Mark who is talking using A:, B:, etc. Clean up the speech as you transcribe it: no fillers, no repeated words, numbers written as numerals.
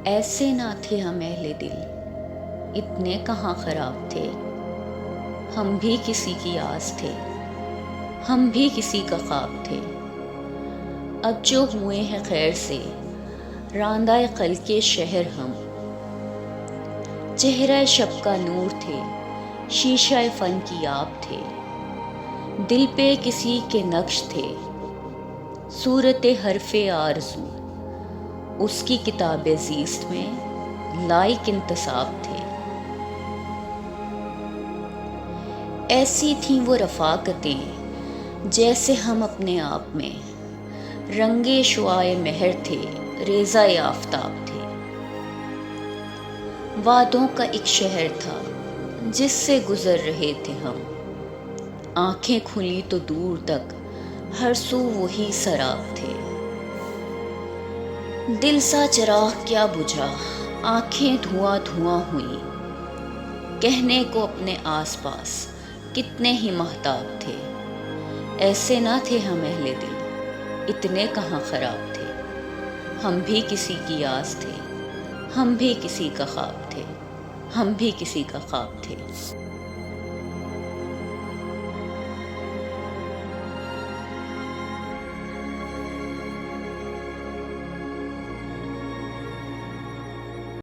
A: ایسے نہ تھے ہم اہل دل، اتنے کہاں خراب تھے۔ ہم بھی کسی کی آس تھے، ہم بھی کسی کا خواب تھے۔ اب جو ہوئے ہیں خیر سے، راندہ خلق شہر ہم۔ چہرہ شب کا نور تھے، شیشہ فن کی آب تھے۔ دل پہ کسی کے نقش تھے، صورت حرف آرزو۔ اس کی کتاب زیست میں لائق انتصاب تھے۔ ایسی تھیں وہ رفاقتیں جیسے ہم اپنے آپ میں، رنگے شعائے مہر تھے، ریزہ آفتاب تھے۔ وعدوں کا ایک شہر تھا جس سے گزر رہے تھے ہم، آنکھیں کھلی تو دور تک ہر سو وہی سراب تھے۔ دل سا چراغ کیا بجھا، آنکھیں دھواں دھواں ہوئیں، کہنے کو اپنے آس پاس کتنے ہی مہتاب تھے۔ ایسے نہ تھے ہم اہل دل، اتنے کہاں خراب تھے۔ ہم بھی کسی کی آس تھے، ہم بھی کسی کا خواب تھے، ہم بھی کسی کا خواب تھے۔